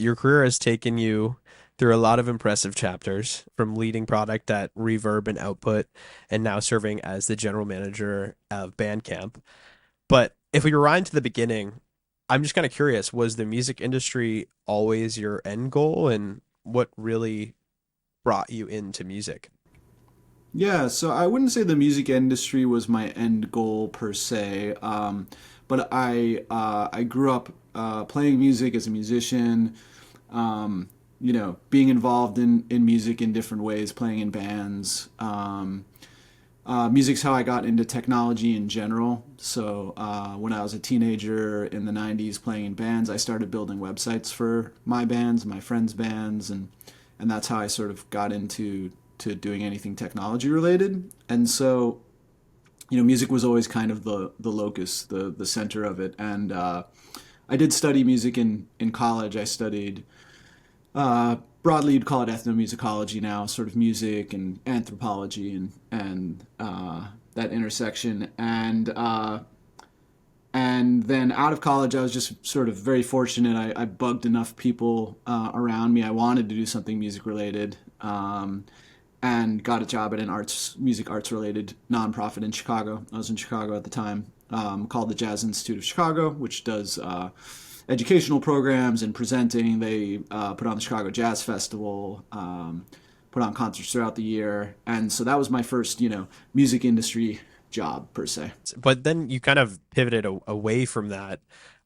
your career has taken you through a lot of impressive chapters, from leading product at Reverb and Output and now serving as the general manager of Bandcamp. But if we rewind to the beginning, I'm just kind of curious, was the music industry always your end goal, and what really brought you into music? Yeah, so I wouldn't say the music industry was my end goal per se, but I grew up playing music as a musician, being involved in music in different ways, playing in bands. Music's how I got into technology in general. So when I was a teenager in the 90s playing in bands, I started building websites for my bands, my friends' bands, and that's how I sort of got into to doing anything technology related. And so, music was always kind of the locus, the center of it. And I did study music in college. I studied broadly you'd call it ethnomusicology now, sort of music and anthropology and that intersection. And then out of college, I was just sort of very fortunate. I bugged enough people around me. I wanted to do something music related, and got a job at an music arts related nonprofit in Chicago. I was in Chicago at the time, called the Jazz Institute of Chicago, which does educational programs and presenting. They put on the Chicago Jazz Festival, put on concerts throughout the year, and so that was my first, music industry job per se. But then you kind of pivoted away from that.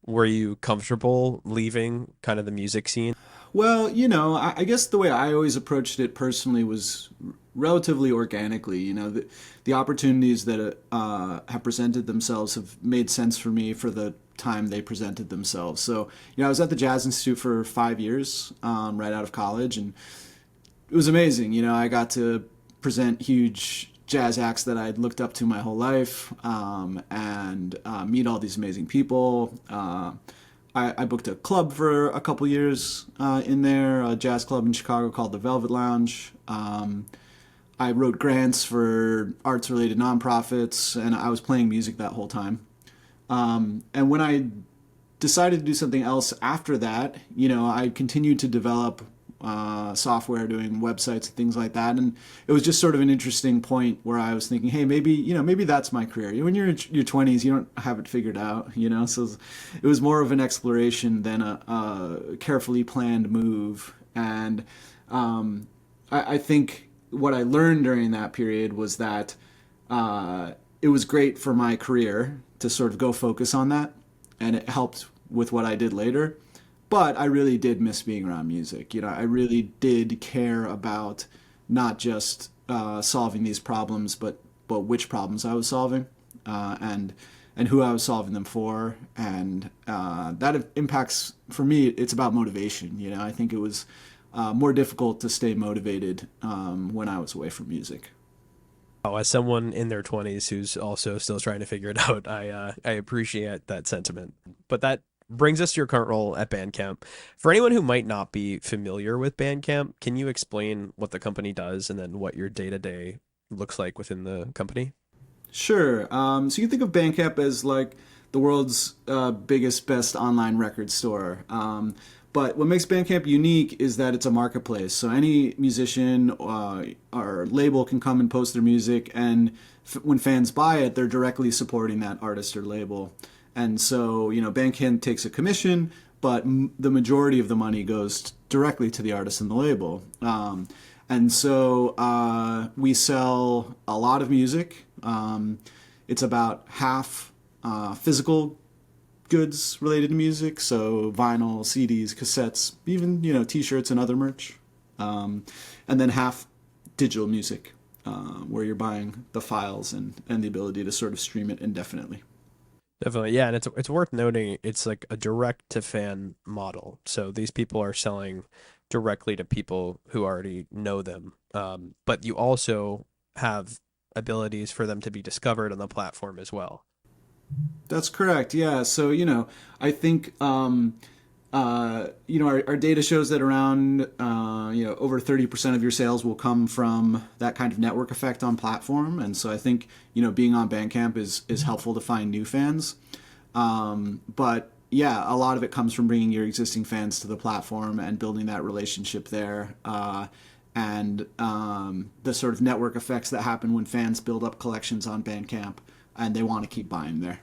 Were you comfortable leaving kind of the music scene? Well, I guess the way I always approached it personally was relatively organically. The opportunities that have presented themselves have made sense for me for the time they presented themselves. So, I was at the Jazz Institute for 5 years, right out of college, and it was amazing. I got to present huge jazz acts that I'd looked up to my whole life, and meet all these amazing people. I booked a club for a couple years in there, a jazz club in Chicago called the Velvet Lounge. I wrote grants for arts related nonprofits, and I was playing music that whole time. And when I decided to do something else after that, I continued to develop software, doing websites and things like that. And it was just sort of an interesting point where I was thinking, hey, maybe that's my career. When you're in your 20s, you don't have it figured out. So it was more of an exploration than a carefully planned move. And I think what I learned during that period was that it was great for my career to sort of go focus on that, and it helped with what I did later. But I really did miss being around music. I really did care about not just solving these problems, but which problems I was solving, and who I was solving them for, and that impacts for me. It's about motivation. I think it was more difficult to stay motivated when I was away from music. Oh, as someone in their 20s who's also still trying to figure it out, I appreciate that sentiment. But that brings us to your current role at Bandcamp. For anyone who might not be familiar with Bandcamp, can you explain what the company does and then what your day-to-day looks like within the company? Sure. So you can think of Bandcamp as like the world's biggest, best online record store. But what makes Bandcamp unique is that it's a marketplace. So any musician or label can come and post their music, and when fans buy it, they're directly supporting that artist or label. And so, Bandcamp takes a commission, but the majority of the money goes directly to the artist and the label. And so we sell a lot of music. It's about half physical goods related to music, so vinyl, CDs, cassettes, even T-shirts and other merch, and then half digital music, where you're buying the files and the ability to sort of stream it indefinitely. Definitely, yeah, and it's worth noting it's like a direct to fan model. So these people are selling directly to people who already know them, but you also have abilities for them to be discovered on the platform as well. That's correct. Yeah. So, I think, our data shows that around, over 30% of your sales will come from that kind of network effect on platform. And so I think, being on Bandcamp is helpful to find new fans. But, yeah, a lot of it comes from bringing your existing fans to the platform and building that relationship there. And the sort of network effects that happen when fans build up collections on Bandcamp and they want to keep buying there.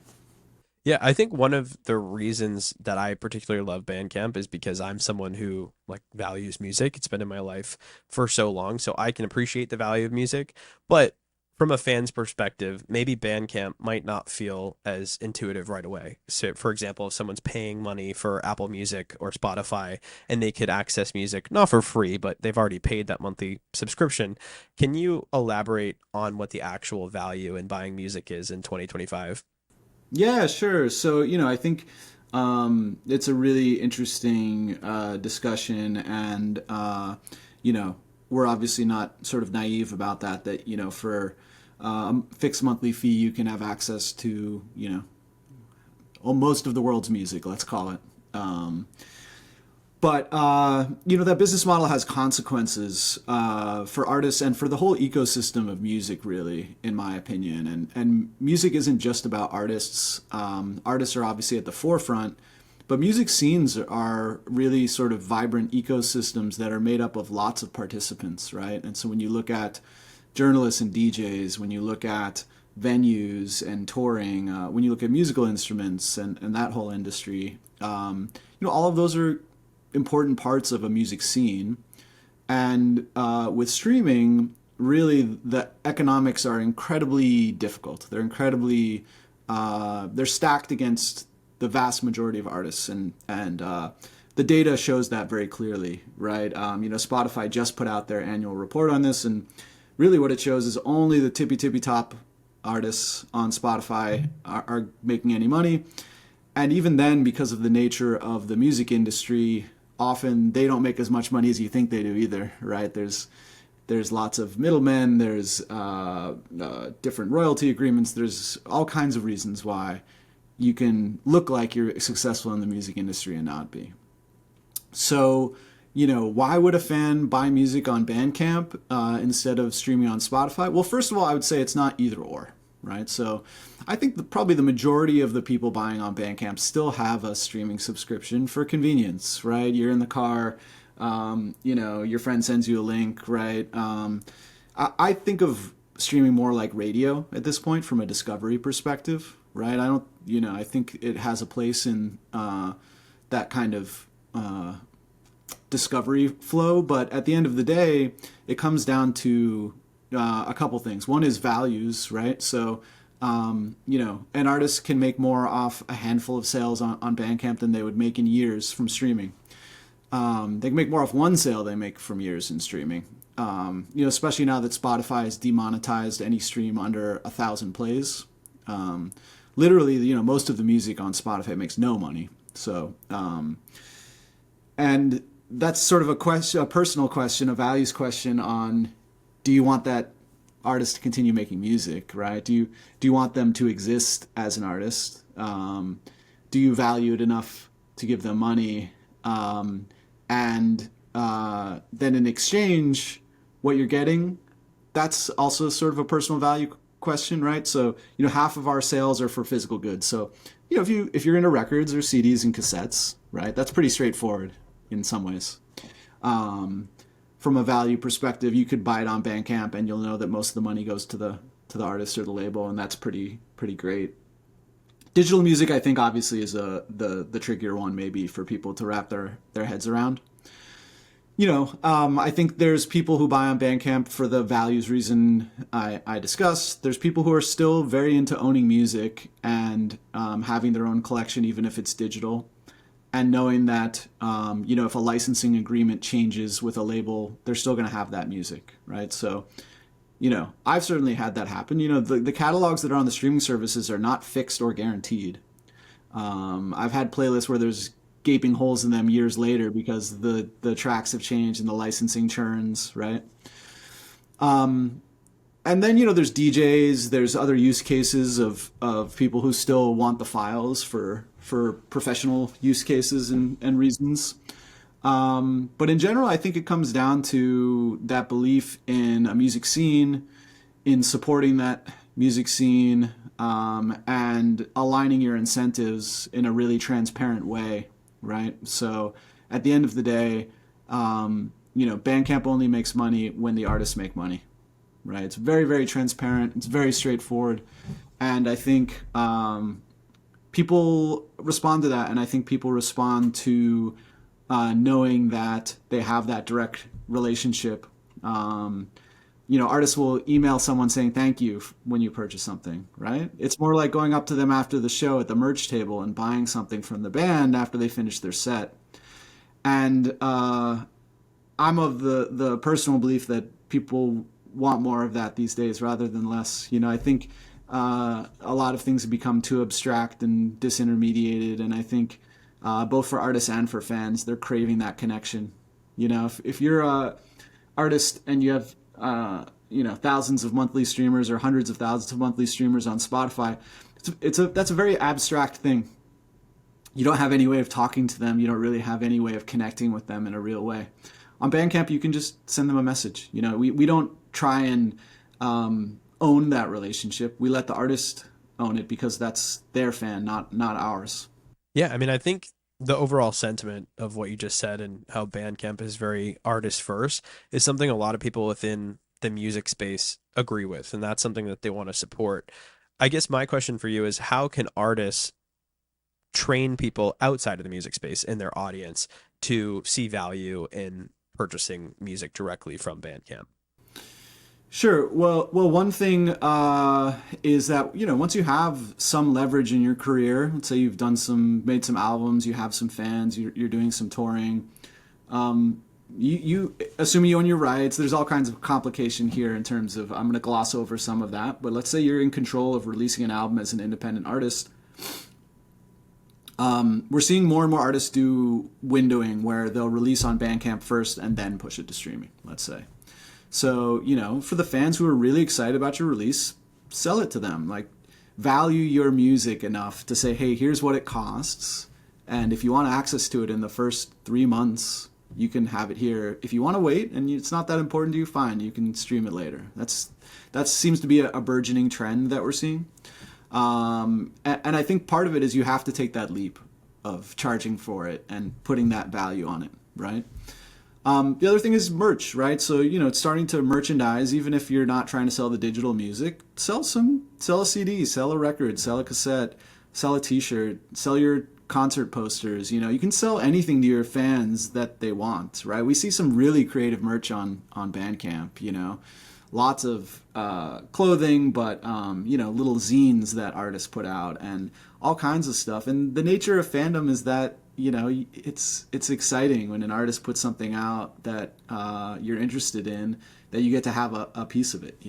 Yeah, I think one of the reasons that I particularly love Bandcamp is because I'm someone who like values music. It's been in my life for so long, so I can appreciate the value of music. But from a fan's perspective, maybe Bandcamp might not feel as intuitive right away. So, for example, if someone's paying money for Apple Music or Spotify and they could access music not for free, but they've already paid that monthly subscription, can you elaborate on what the actual value in buying music is in 2025? Yeah, sure. So, I think it's a really interesting discussion, and we're obviously not sort of naive about that. That for a fixed monthly fee, you can have access to well, most of the world's music. Let's call it. But that business model has consequences for artists and for the whole ecosystem of music, really, in my opinion. And music isn't just about artists. Artists are obviously at the forefront, but music scenes are really sort of vibrant ecosystems that are made up of lots of participants, right? And so when you look at journalists and DJs, when you look at venues and touring, when you look at musical instruments and that whole industry, all of those are important parts of a music scene. And with streaming, really the economics are incredibly difficult. They're stacked against the vast majority of artists, and the data shows that very clearly, right? Spotify just put out their annual report on this, and really what it shows is only the tippy top artists on Spotify are making any money. And even then, because of the nature of the music industry, often they don't make as much money as you think they do either, right? There's lots of middlemen, there's different royalty agreements, there's all kinds of reasons why you can look like you're successful in the music industry and not be. So, why would a fan buy music on Bandcamp instead of streaming on Spotify? Well, first of all, I would say it's not either or, right? So I think probably the majority of the people buying on Bandcamp still have a streaming subscription for convenience, right? You're in the car, your friend sends you a link, right? I think of streaming more like radio at this point from a discovery perspective, right? I think it has a place in that kind of discovery flow, but at the end of the day, it comes down to a couple things. One is values, right? So, an artist can make more off a handful of sales on Bandcamp than they would make in years from streaming. They can make more off one sale they make from years in streaming. Especially now that Spotify has demonetized any stream under 1,000 plays. Literally, most of the music on Spotify makes no money. So, and that's sort of a personal question, a values question on, do you want that artist to continue making music, right? Do you want them to exist as an artist? Do you value it enough to give them money? And then in exchange, what you're getting, that's also sort of a personal value question, right? So, half of our sales are for physical goods. So, if you're into records or CDs and cassettes, right, that's pretty straightforward in some ways. From a value perspective, you could buy it on Bandcamp and you'll know that most of the money goes to the artist or the label, and that's pretty great. Digital music, I think, obviously is the trickier one maybe for people to wrap their heads around. I think there's people who buy on Bandcamp for the values reason I discussed. There's people who are still very into owning music and having their own collection, even if it's digital. And knowing that, if a licensing agreement changes with a label, they're still going to have that music, right? So, I've certainly had that happen. The catalogs that are on the streaming services are not fixed or guaranteed. I've had playlists where there's gaping holes in them years later because the tracks have changed and the licensing churns, right? And then, there's DJs, there's other use cases of people who still want the files for professional use cases and reasons. But in general, I think it comes down to that belief in a music scene, in supporting that music scene, and aligning your incentives in a really transparent way, right? So at the end of the day, Bandcamp only makes money when the artists make money, right? It's very, very transparent. It's very straightforward. And I think people respond to that. And I think people respond to knowing that they have that direct relationship. Artists will email someone saying thank you when you purchase something, right? It's more like going up to them after the show at the merch table and buying something from the band after they finish their set. And I'm of the personal belief that people want more of that these days rather than less. I think a lot of things have become too abstract and disintermediated, and I think both for artists and for fans, they're craving that connection. If you're a artist and you have thousands of monthly streamers or hundreds of thousands of monthly streamers on Spotify, that's a very abstract thing. You don't have any way of talking to them. You don't really have any way of connecting with them in a real way. On Bandcamp, you can just send them a message. We don't try and own that relationship. We let the artist own it because that's their fan, not ours. Yeah, I mean, I think the overall sentiment of what you just said and how Bandcamp is very artist first is something a lot of people within the music space agree with, and that's something that they want to support. I guess my question for you is how can artists train people outside of the music space in their audience to see value in purchasing music directly from Bandcamp? Sure. Well, one thing is that once you have some leverage in your career, let's say you've made some albums, you have some fans, you're doing some touring. You assuming you own your rights. There's all kinds of complication here in terms of I'm going to gloss over some of that, but let's say you're in control of releasing an album as an independent artist. We're seeing more and more artists do windowing where they'll release on Bandcamp first and then push it to streaming, let's say. So, for the fans who are really excited about your release, sell it to them. Like, value your music enough to say, hey, here's what it costs. And if you want access to it in the first 3 months, you can have it here. If you want to wait and it's not that important to you, fine, you can stream it later. That seems to be a burgeoning trend that we're seeing. And I think part of it is you have to take that leap of charging for it and putting that value on it, right? The other thing is merch, right? So, it's starting to merchandise, even if you're not trying to sell the digital music, sell a CD, sell a record, sell a cassette, sell a t-shirt, sell your concert posters. You can sell anything to your fans that they want, right? We see some really creative merch on Bandcamp, lots of clothing, but little zines that artists put out and all kinds of stuff. And the nature of fandom is that it's exciting when an artist puts something out that you're interested in, that you get to have a piece of it.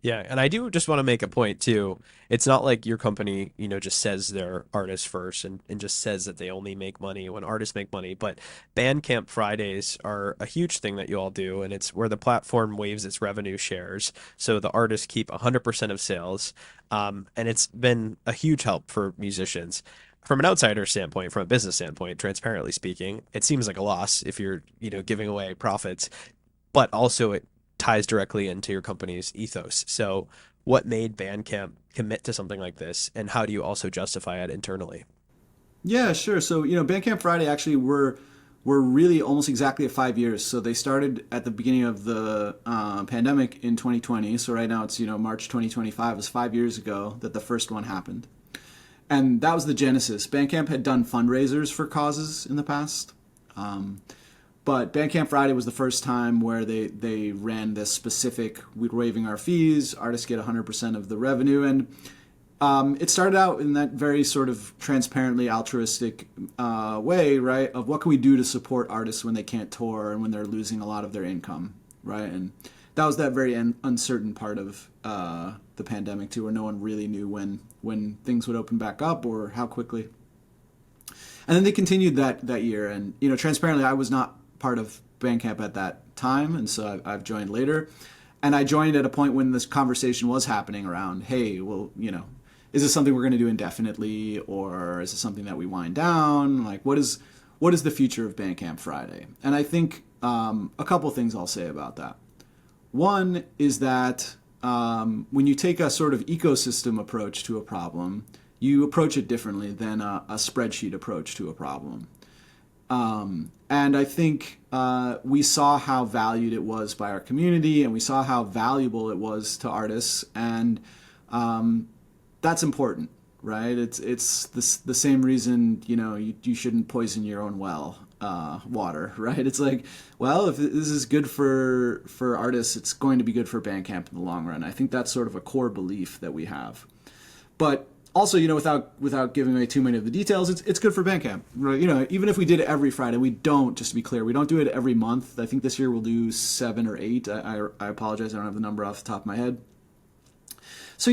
Yeah, and I do just want to make a point too. It's not like your company, just says they're artists first and just says that they only make money when artists make money. But Bandcamp Fridays are a huge thing that you all do, and it's where the platform waives its revenue shares. So the artists keep 100% of sales. And it's been a huge help for musicians. From an outsider standpoint, from a business standpoint, transparently speaking, it seems like a loss if you're, giving away profits, but also it ties directly into your company's ethos. So, what made Bandcamp commit to something like this, and how do you also justify it internally? Yeah, sure. So, Bandcamp Friday actually were really almost exactly at 5 years. So they started at the beginning of the pandemic in 2020. So right now it's March 2025. It was 5 years ago that the first one happened. And that was the genesis. Bandcamp had done fundraisers for causes in the past. But Bandcamp Friday was the first time where they ran this specific, we're waiving our fees, artists get 100% of the revenue. And it started out in that very sort of transparently altruistic way, right, of what can we do to support artists when they can't tour and when they're losing a lot of their income, right? And that was that very uncertain part of the pandemic, too, where no one really knew when things would open back up or how quickly. And then they continued that year. And, transparently, I was not part of Bandcamp at that time, and so I've joined later. And I joined at a point when this conversation was happening around, hey, well, is this something we're going to do indefinitely, or is it something that we wind down? Like, what is the future of Bandcamp Friday? And I think a couple things I'll say about that. One is that when you take a sort of ecosystem approach to a problem, you approach it differently than a spreadsheet approach to a problem. And I think we saw how valued it was by our community, and we saw how valuable it was to artists, and that's important, right? It's the same reason you shouldn't poison your own well water, right? It's like, well, if this is good for artists, it's going to be good for Bandcamp in the long run. I think that's sort of a core belief that we have. But also, without giving away too many of the details, it's good for Bandcamp, right? Even if we did it every Friday, we don't. Just to be clear, we don't do it every month. I think this year we'll do 7 or 8. I apologize, I don't have the number off the top of my head. So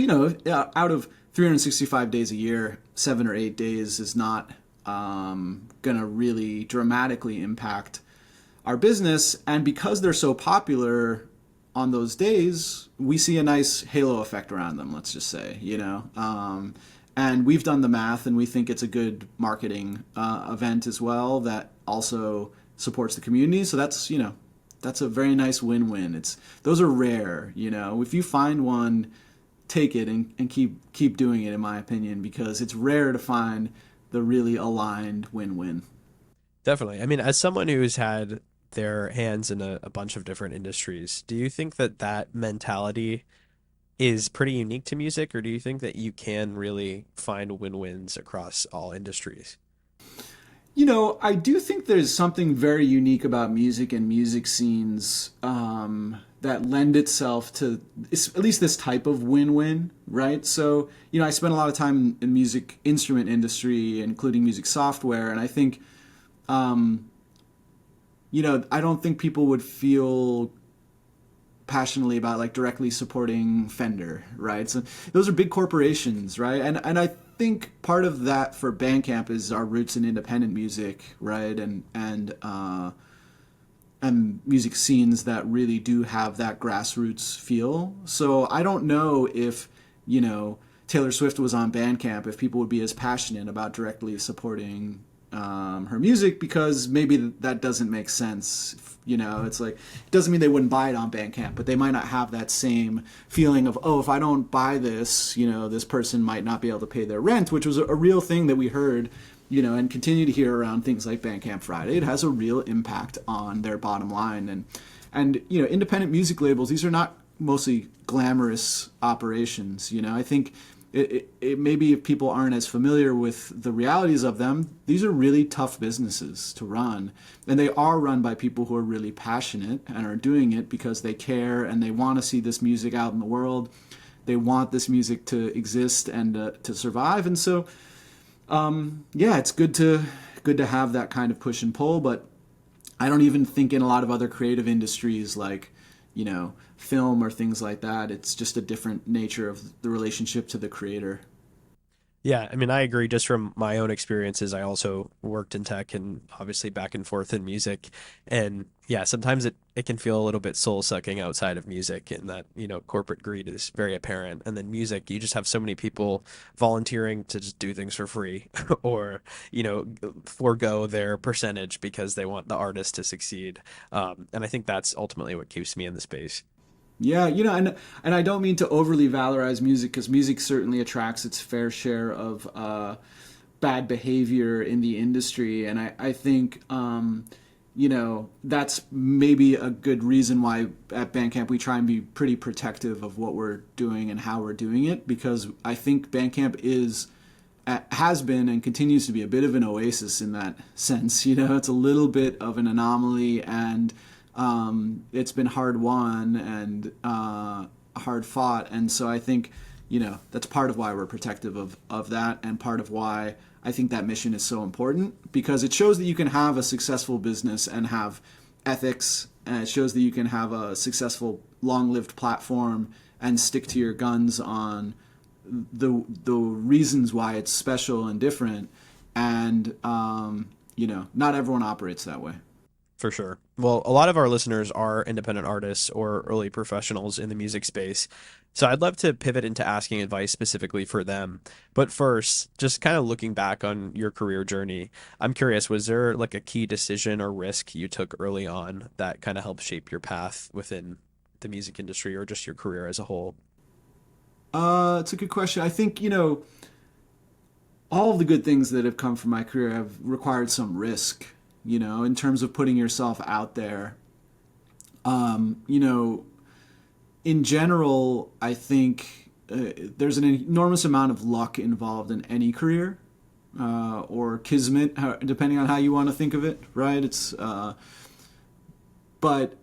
out of 365 days a year, 7 or 8 days is not gonna really dramatically impact our business, and because they're so popular on those days, we see a nice halo effect around them, let's just say, and we've done the math, and we think it's a good marketing event as well that also supports the community. So that's a very nice win-win. Those are rare. If you find one, take it and keep doing it, in my opinion, because it's rare to find the really aligned win-win. Definitely. I mean, as someone who's had their hands in a bunch of different industries, do you think that that mentality is pretty unique to music, or do you think that you can really find win-wins across all industries? I do think there's something very unique about music and music scenes that lend itself to at least this type of win-win, right? So, I spent a lot of time in music instrument industry, including music software, and I think, I don't think people would feel passionately about like directly supporting Fender, right? So those are big corporations, right? And I think part of that for Bandcamp is our roots in independent music, right? And music scenes that really do have that grassroots feel. So I don't know if, Taylor Swift was on Bandcamp, if people would be as passionate about directly supporting her music, because maybe that doesn't make sense. It's like, it doesn't mean they wouldn't buy it on Bandcamp, but they might not have that same feeling of, oh, if I don't buy this, this person might not be able to pay their rent, which was a real thing that we heard, and continue to hear around things like Bandcamp Friday. It has a real impact on their bottom line. And independent music labels, these are not mostly glamorous operations. I think it maybe if people aren't as familiar with the realities of them, these are really tough businesses to run, and they are run by people who are really passionate and are doing it because they care and they want to see this music out in the world. They want this music to exist and to survive, and so it's good to have that kind of push and pull. But I don't even think in a lot of other creative industries like film or things like that, it's just a different nature of the relationship to the creator. Yeah, I mean, I agree. Just from my own experiences, I also worked in tech and obviously back and forth in music. And yeah, sometimes it can feel a little bit soul sucking outside of music, and that, corporate greed is very apparent. And then music, you just have so many people volunteering to just do things for free or, forego their percentage because they want the artist to succeed. And I think that's ultimately what keeps me in the space. Yeah, and I don't mean to overly valorize music, because music certainly attracts its fair share of bad behavior in the industry, and I think that's maybe a good reason why at Bandcamp we try and be pretty protective of what we're doing and how we're doing it, because I think Bandcamp has been and continues to be a bit of an oasis in that sense. It's a little bit of an anomaly, and it's been hard won and hard fought, and so I think that's part of why we're protective of that, and part of why I think that mission is so important, because it shows that you can have a successful business and have ethics, and it shows that you can have a successful long-lived platform and stick to your guns on the reasons why it's special and different, and not everyone operates that way. For sure. Well, a lot of our listeners are independent artists or early professionals in the music space. So I'd love to pivot into asking advice specifically for them. But first, just kind of looking back on your career journey, I'm curious, was there like a key decision or risk you took early on that kind of helped shape your path within the music industry or just your career as a whole? It's a good question. I think, all of the good things that have come from my career have required some risk, in terms of putting yourself out there. Um, you know, in general, I think there's an enormous amount of luck involved in any career, or kismet, depending on how you want to think of it, right? But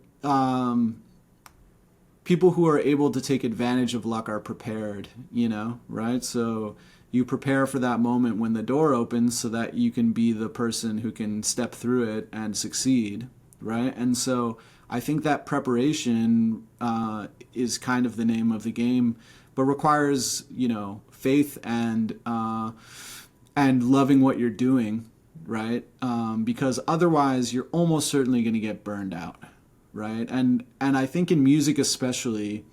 people who are able to take advantage of luck are prepared, right? So you prepare for that moment when the door opens so that you can be the person who can step through it and succeed, right? And so I think that preparation is kind of the name of the game, but requires, faith and loving what you're doing, right? Because otherwise, you're almost certainly going to get burned out, right? And I think in music especially,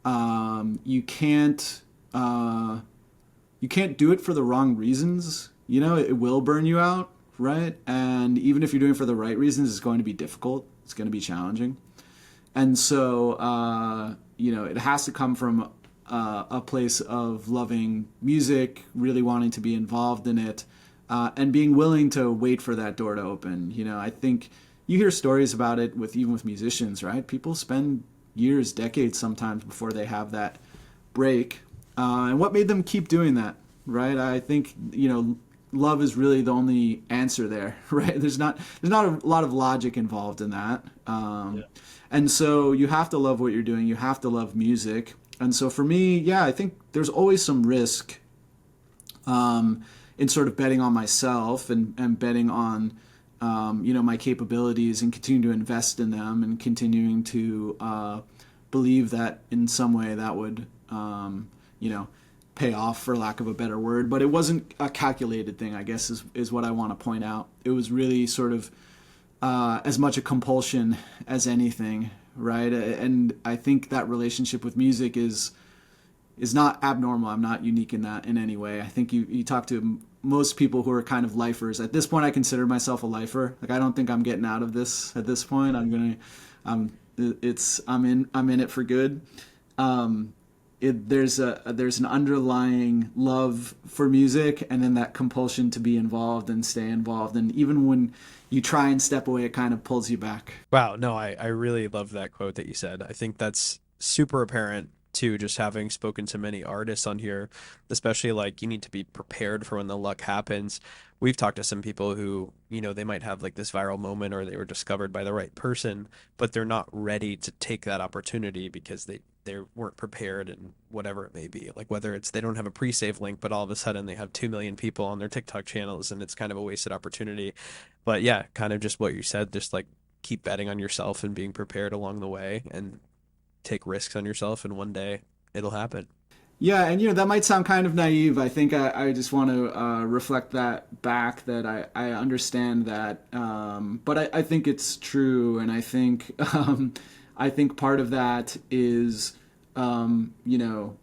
you can't you can't do it for the wrong reasons. It will burn you out, right? And even if you're doing it for the right reasons, it's going to be difficult. It's going to be challenging. And so, it has to come from a place of loving music, really wanting to be involved in it, and being willing to wait for that door to open. I think you hear stories about it even with musicians, right? People spend years, decades sometimes before they have that break. And what made them keep doing that, right? I think, love is really the only answer there, right? There's not a lot of logic involved in that. Yeah. And so you have to love what you're doing. You have to love music. And so for me, yeah, I think there's always some risk in sort of betting on myself and betting on, my capabilities and continuing to invest in them and continuing to believe that in some way that would, pay off, for lack of a better word. But it wasn't a calculated thing, I guess, is what I want to point out. It was really sort of as much a compulsion as anything, right? And I think that relationship with music is not abnormal. I'm not unique in that in any way. I think you talk to most people who are kind of lifers. At this point, I consider myself a lifer. Like, I don't think I'm getting out of this at this point. I'm in it for good. There's an underlying love for music, and then that compulsion to be involved and stay involved. And even when you try and step away, it kind of pulls you back. Wow, no, I really love that quote that you said. I think that's super apparent too, just having spoken to many artists on here, especially like you need to be prepared for when the luck happens. We've talked to some people who, they might have like this viral moment or they were discovered by the right person, but they're not ready to take that opportunity because they weren't prepared and whatever it may be. Like whether it's they don't have a pre-save link, but all of a sudden they have 2 million people on their TikTok channels and it's kind of a wasted opportunity. But yeah, kind of just what you said, just like keep betting on yourself and being prepared along the way and take risks on yourself and one day it'll happen. Yeah, and that might sound kind of naive. I think I just want to reflect that back, that I understand that, but I think it's true, and I think part of that is, if you're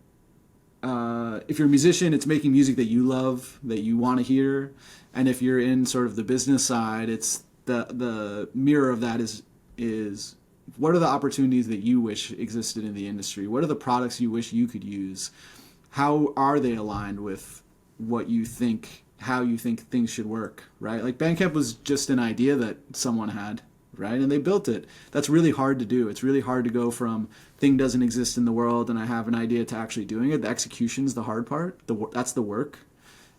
a musician, it's making music that you love, that you want to hear, and if you're in sort of the business side, it's the mirror of that is what are the opportunities that you wish existed in the industry? What are the products you wish you could use? How are they aligned with what you think, how you think things should work, right? Like Bandcamp was just an idea that someone had, right? And they built it. That's really hard to do. It's really hard to go from thing doesn't exist in the world and I have an idea to actually doing it. The execution's the hard part. That's the work.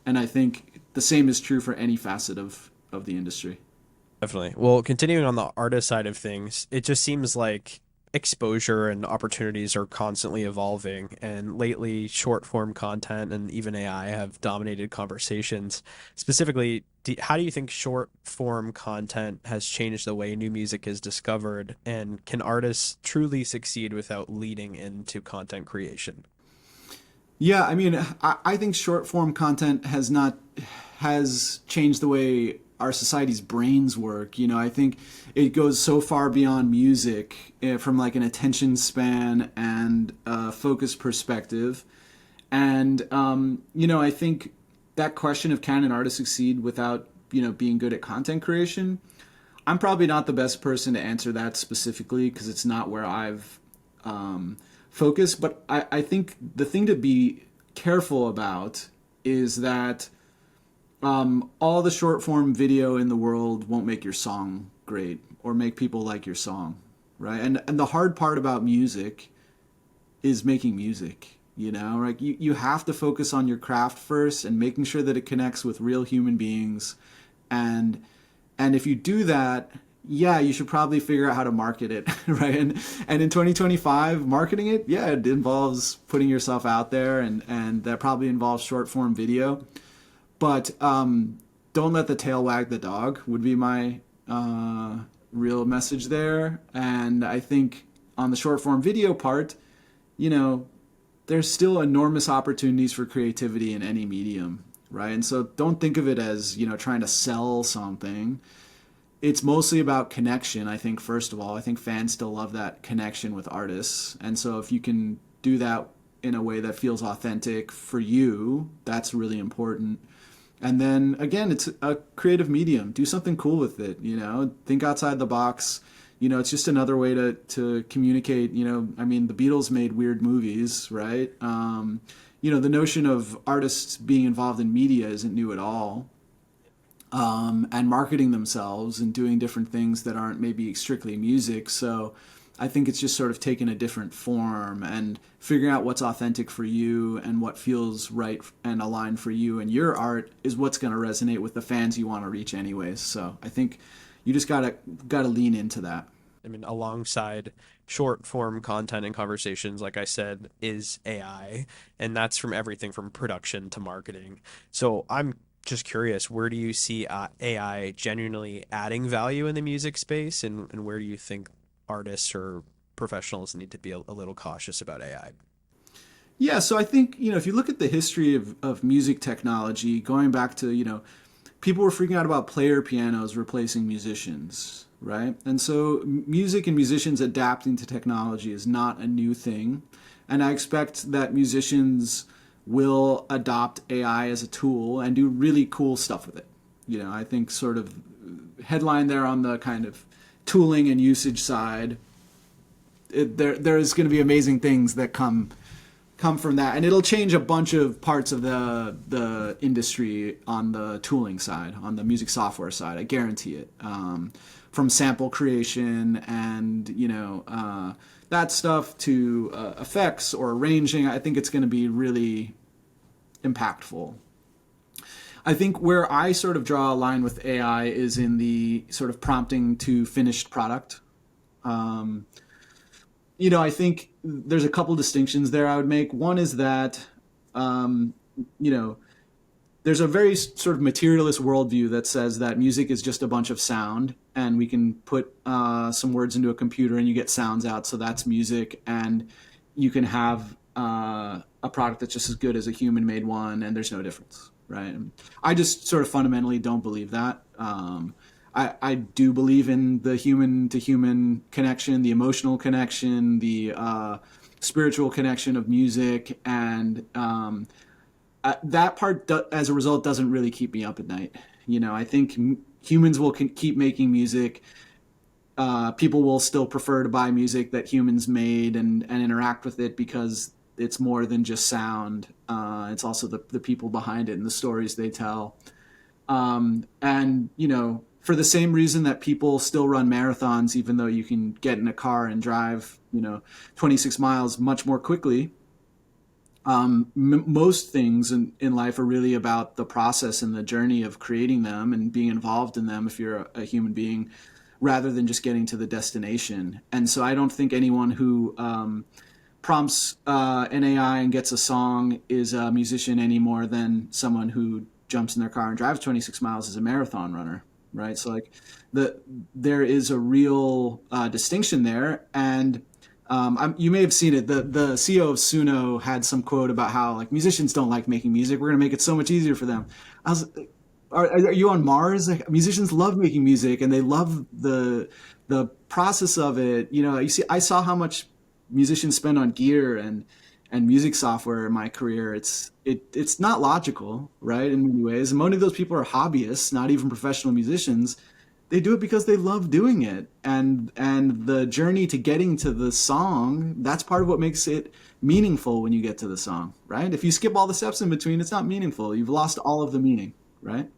And I think the same is true for any facet of the industry. Definitely. Well, continuing on the artist side of things, it just seems like exposure and opportunities are constantly evolving. And lately, short form content and even AI have dominated conversations. Specifically, how do you think short form content has changed the way new music is discovered? And can artists truly succeed without leading into content creation? Yeah, I mean, I think short form content has changed the way our society's brains work. I think it goes so far beyond music, from like an attention span and focus perspective. And I think that question of can an artist succeed without being good at content creation, I'm probably not the best person to answer that specifically because it's not where I've focus. But I think the thing to be careful about is that all the short form video in the world won't make your song great or make people like your song, right? And the hard part about music is making music. You know, like you have to focus on your craft first and making sure that it connects with real human beings. And if you do that, yeah, you should probably figure out how to market it, right? And in 2025, marketing it, yeah, it involves putting yourself out there, and that probably involves short form video. But don't let the tail wag the dog would be my real message there. And I think on the short form video part, you know, there's still enormous opportunities for creativity in any medium, right? And so don't think of it as, you know, trying to sell something. It's mostly about connection, I think, first of all. I think fans still love that connection with artists. And so if you can do that in a way that feels authentic for you, that's really important. And then again, it's a creative medium. Do something cool with it, you know, think outside the box. You know, it's just another way to communicate. You know, I mean, the Beatles made weird movies, right? You know, the notion of artists being involved in media isn't new at all. And marketing themselves and doing different things that aren't maybe strictly music. So I think it's just sort of taken a different form, and figuring out what's authentic for you and what feels right and aligned for you and your art is what's going to resonate with the fans you want to reach anyways. So I think you just gotta lean into that. I mean, alongside short form content and conversations, like I said, is AI, and that's from everything from production to marketing. So I'm just curious, where do you see AI genuinely adding value in the music space, and where do you think artists or professionals need to be a little cautious about AI? Yeah, so I think, you know, if you look at the history of music technology, going back to, you know, people were freaking out about player pianos replacing musicians, right? And so music and musicians adapting to technology is not a new thing. And I expect that musicians will adopt AI as a tool and do really cool stuff with it. You know, I think sort of headline there on the kind of tooling and usage side, there is going to be amazing things that come from that, and it'll change a bunch of parts of the industry on the tooling side, on the music software side. I guarantee it. From sample creation and, you know, that stuff to effects or arranging, I think it's going to be really impactful. I think where I sort of draw a line with AI is in the sort of prompting to finished product. Um, you know, I think there's a couple distinctions there I would make. One is that, um, you know, there's a very sort of materialist worldview that says that music is just a bunch of sound, and we can put some words into a computer and you get sounds out, so that's music, and you can have a product that's just as good as a human made one, and there's no difference, right? I just sort of fundamentally don't believe that. I do believe in the human to human connection, the emotional connection, the spiritual connection of music, and that part, as a result, doesn't really keep me up at night. You know, I think humans will keep making music. People will still prefer to buy music that humans made and interact with it because it's more than just sound. It's also the people behind it and the stories they tell. And, you know, for the same reason that people still run marathons, even though you can get in a car and drive, you know, 26 miles much more quickly, most things in life are really about the process and the journey of creating them and being involved in them if you're a human being, rather than just getting to the destination. And so I don't think anyone who prompts an AI and gets a song is a musician any more than someone who jumps in their car and drives 26 miles as a marathon runner, right? So like there is a real distinction there. And you may have seen it. The CEO of Suno had some quote about how like musicians don't like making music. We're going to make it so much easier for them. I was, are you on Mars? Like, musicians love making music and they love the process of it. You know, you see, I saw how much musicians spend on gear and music software in my career. It's not logical, right? In many ways, and many of those people are hobbyists, not even professional musicians. They do it because they love doing it, and the journey to getting to the song, that's part of what makes it meaningful when you get to the song, right? If you skip all the steps in between, it's not meaningful. You've lost all of the meaning, right?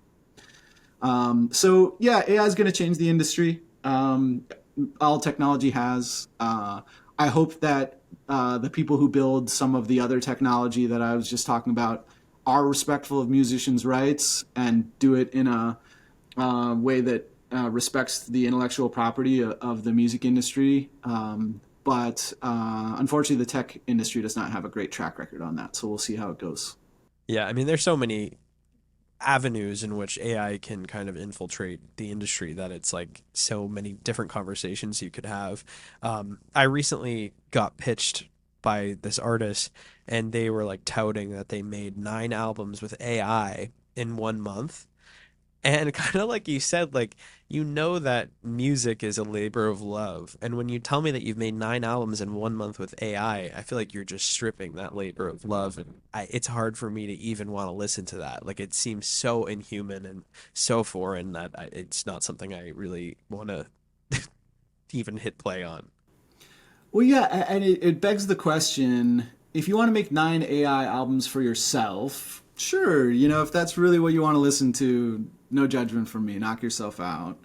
So yeah, AI is going to change the industry. All technology has. I hope that the people who build some of the other technology that I was just talking about are respectful of musicians' rights and do it in a way that respects the intellectual property of the music industry. But unfortunately, the tech industry does not have a great track record on that. So we'll see how it goes. Yeah, I mean, there's so many avenues in which AI can kind of infiltrate the industry that it's like so many different conversations you could have. I recently got pitched by this artist, and they were like touting that they made 9 albums with AI in 1 month. And kind of like you said, like, you know that music is a labor of love. And when you tell me that you've made 9 albums in 1 month with AI, I feel like you're just stripping that labor of love. And it's hard for me to even want to listen to that. Like, it seems so inhuman and so foreign that it's not something I really want to even hit play on. Well, yeah, and it begs the question: if you want to make 9 AI albums for yourself, sure, if that's really what you want to listen to, no judgment from me. Knock yourself out.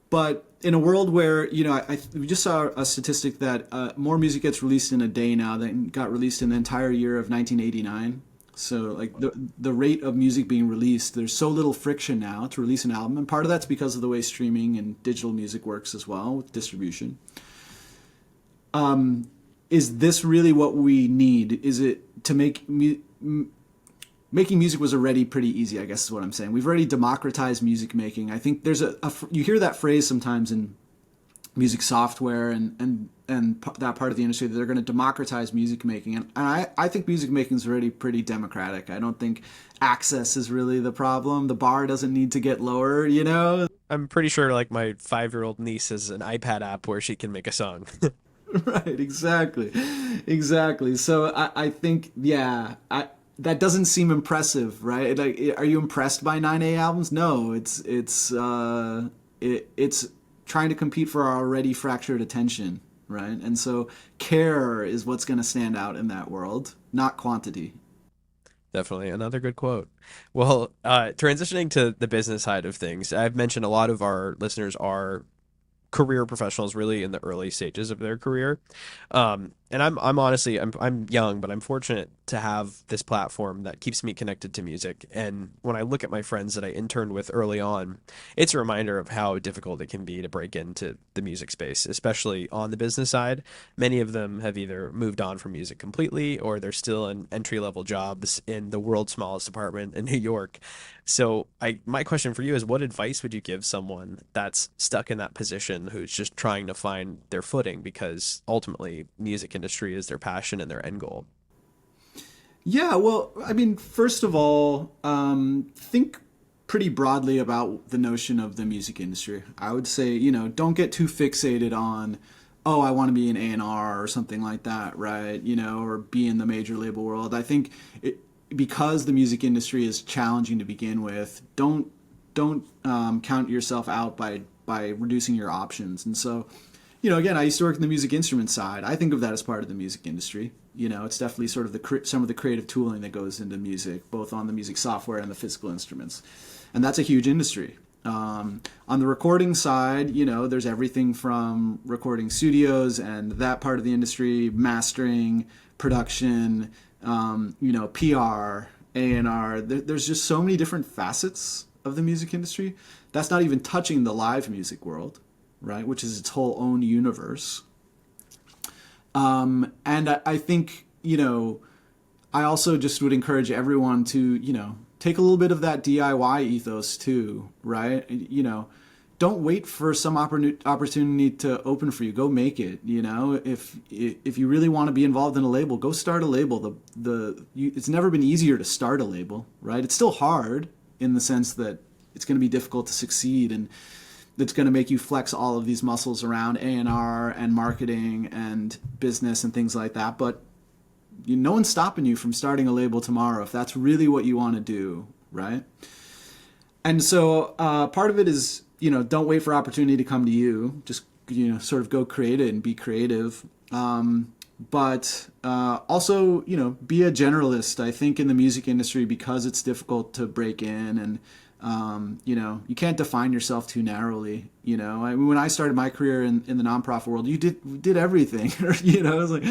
But in a world where we just saw a statistic that more music gets released in a day now than got released in the entire year of 1989. So like the rate of music being released, there's so little friction now to release an album, and part of that's because of the way streaming and digital music works as well with distribution. Is this really what we need? Is it to making music was already pretty easy, I guess is what I'm saying. We've already democratized music making. I think there's you hear that phrase sometimes in music software and that part of the industry that they're going to democratize music making. And I think music making is already pretty democratic. I don't think access is really the problem. The bar doesn't need to get lower. I'm pretty sure like my 5-year-old niece has an iPad app where she can make a song. Right, exactly. Exactly. So I think, yeah, that doesn't seem impressive, right? Like, are you impressed by 9 albums? No, it's trying to compete for our already fractured attention, right? And so care is what's going to stand out in that world, not quantity. Definitely another good quote. Well, transitioning to the business side of things, I've mentioned a lot of our listeners are career professionals really in the early stages of their career. And I'm honestly I'm young, but I'm fortunate to have this platform that keeps me connected to music. And when I look at my friends that I interned with early on, it's a reminder of how difficult it can be to break into the music space, especially on the business side. Many of them have either moved on from music completely or they're still in entry level jobs in the world's smallest apartment in New York. So my question for you is, what advice would you give someone that's stuck in that position who's just trying to find their footing because ultimately music industry is their passion and their end goal? Yeah, well, I mean, first of all, think pretty broadly about the notion of the music industry. I would say, don't get too fixated on, oh, I want to be an A&R or something like that, right? Or be in the major label world. I think because the music industry is challenging to begin with, don't count yourself out by reducing your options. And so, again, I used to work in the music instrument side. I think of that as part of the music industry. It's definitely sort of some of the creative tooling that goes into music, both on the music software and the physical instruments, and that's a huge industry. On the recording side, there's everything from recording studios and that part of the industry, mastering, production, PR, A&R. There's just so many different facets of the music industry. That's not even touching the live music world, right? Which is its whole own universe. And I think, I also just would encourage everyone to, take a little bit of that DIY ethos too, right? Don't wait for some opportunity to open for you. Go make it. If you really want to be involved in a label, go start a label. It's never been easier to start a label, right? It's still hard in the sense that it's going to be difficult to succeed, and that's going to make you flex all of these muscles around A&R and marketing and business and things like that. But no one's stopping you from starting a label tomorrow if that's really what you want to do, right? And so part of it is, don't wait for opportunity to come to you. Just, sort of go create it and be creative. But also, be a generalist. I think in the music industry, because it's difficult to break in, and you can't define yourself too narrowly. I mean, when I started my career in the nonprofit world, you did everything. It was like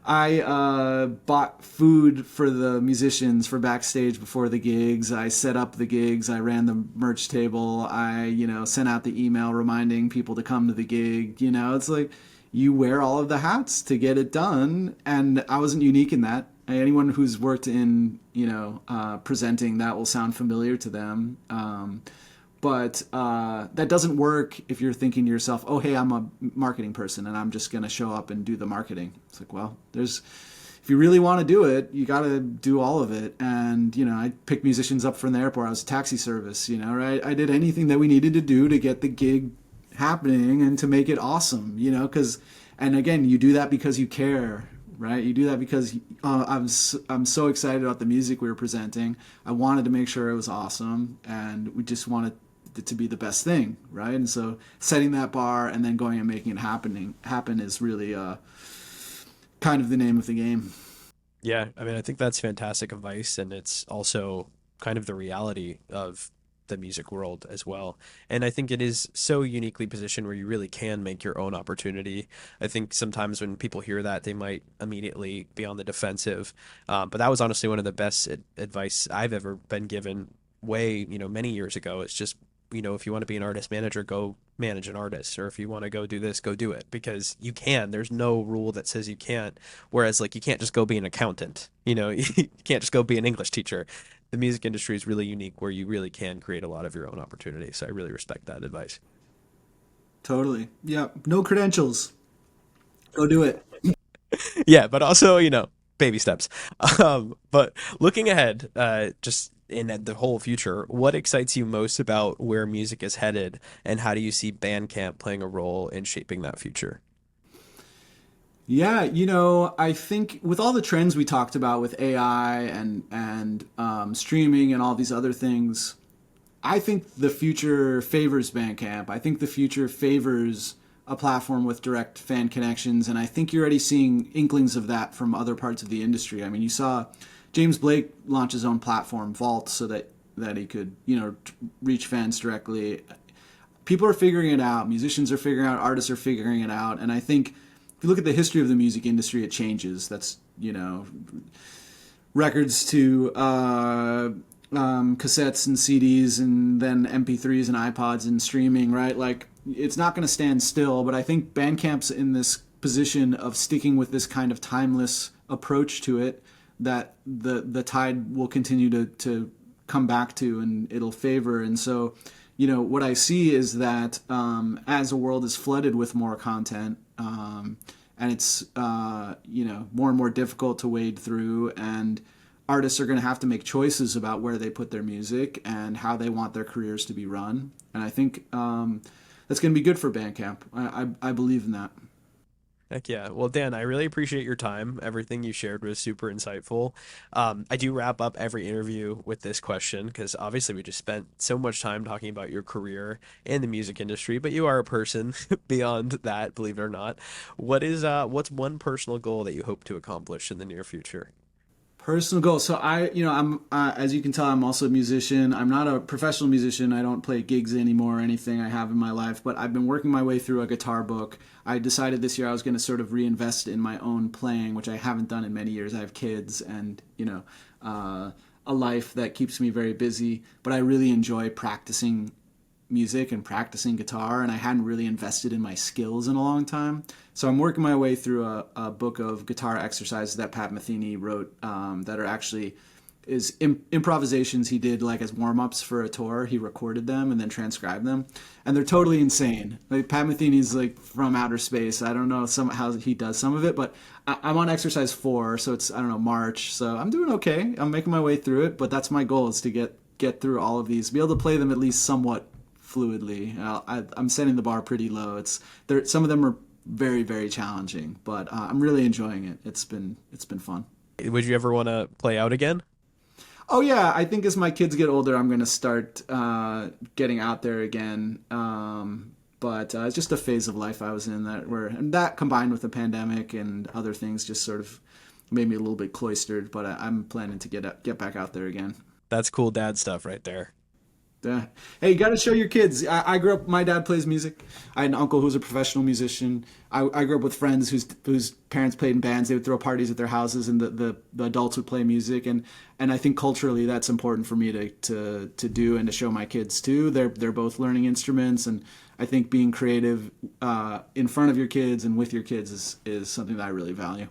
I bought food for the musicians for backstage before the gigs. I set up the gigs. I ran the merch table. I, sent out the email reminding people to come to the gig. It's like you wear all of the hats to get it done. And I wasn't unique in that. Anyone who's worked in, presenting, that will sound familiar to them. But that doesn't work if you're thinking to yourself, oh, hey, I'm a marketing person and I'm just going to show up and do the marketing. It's like, well, if you really want to do it, you got to do all of it. And, I picked musicians up from the airport. I was a taxi service, right? I did anything that we needed to do to get the gig happening and to make it awesome, and again, you do that because you care, right? You do that because I'm so excited about the music we were presenting. I wanted to make sure it was awesome, and we just wanted it to be the best thing, right? And so setting that bar and then going and making it happen is really kind of the name of the game. Yeah, I mean, I think that's fantastic advice, and it's also kind of the reality of the music world as well. And I think it is so uniquely positioned where you really can make your own opportunity. I think sometimes when people hear that, they might immediately be on the defensive. But that was honestly one of the best advice I've ever been given way, many years ago. It's just, if you want to be an artist manager, go manage an artist. Or if you want to go do this, go do it, because you can. There's no rule that says you can't. Whereas, like, you can't just go be an accountant. You can't just go be an English teacher. The music industry is really unique where you really can create a lot of your own opportunity. So I really respect that advice. Totally. Yeah. No credentials. Go do it. Yeah, but also, baby steps. But looking ahead, just in the whole future, what excites you most about where music is headed, and how do you see Bandcamp playing a role in shaping that future? Yeah, I think with all the trends we talked about with AI and streaming and all these other things, I think the future favors Bandcamp. I think the future favors a platform with direct fan connections, and I think you're already seeing inklings of that from other parts of the industry. I mean, you saw James Blake launch his own platform, Vault, so that he could reach fans directly. People are figuring it out. Musicians are figuring it out. Artists are figuring it out, and I think if you look at the history of the music industry, it changes. That's records to cassettes and CDs, and then MP3s and iPods and streaming, right? Like, it's not going to stand still, but I think Bandcamp's in this position of sticking with this kind of timeless approach to it that the tide will continue to come back to, and it'll favor. And so, what I see is that as the world is flooded with more content, and it's more and more difficult to wade through, and artists are going to have to make choices about where they put their music and how they want their careers to be run. And I think that's going to be good for Bandcamp. I believe in that. Heck yeah. Well, Dan, I really appreciate your time. Everything you shared was super insightful. I do wrap up every interview with this question because obviously we just spent so much time talking about your career in the music industry, but you are a person beyond that, believe it or not. What's one personal goal that you hope to accomplish in the near future? Personal goal. So I'm as you can tell, I'm also a musician. I'm not a professional musician. I don't play gigs anymore or anything I have in my life, but I've been working my way through a guitar book. I decided this year I was going to sort of reinvest in my own playing, which I haven't done in many years. I have kids and, a life that keeps me very busy, but I really enjoy practicing music and practicing guitar, and I hadn't really invested in my skills in a long time. So I'm working my way through a book of guitar exercises that Pat Metheny wrote, that are actually improvisations he did like as warm-ups for a tour. He recorded them and then transcribed them, and they're totally insane. Like, Pat Metheny's like from outer space. I don't know how he does some of it, but I'm on exercise 4, so it's, I don't know, March. So I'm doing okay. I'm making my way through it, but that's my goal, is to get through all of these, be able to play them at least somewhat fluidly. I'm setting the bar pretty low. Some of them are very, very challenging, but I'm really enjoying it. It's been fun. Would you ever want to play out again? Oh yeah, I think as my kids get older, I'm going to start getting out there again. But it's just a phase of life I was in and that combined with the pandemic and other things just sort of made me a little bit cloistered. But I'm planning to get back out there again. That's cool dad stuff right there. Yeah. Hey, you got to show your kids. I grew up. My dad plays music. I had an uncle who was a professional musician. I grew up with friends whose parents played in bands. They would throw parties at their houses, and the adults would play music. And I think culturally that's important for me to do and to show my kids too. They're both learning instruments, and I think being creative in front of your kids and with your kids is something that I really value.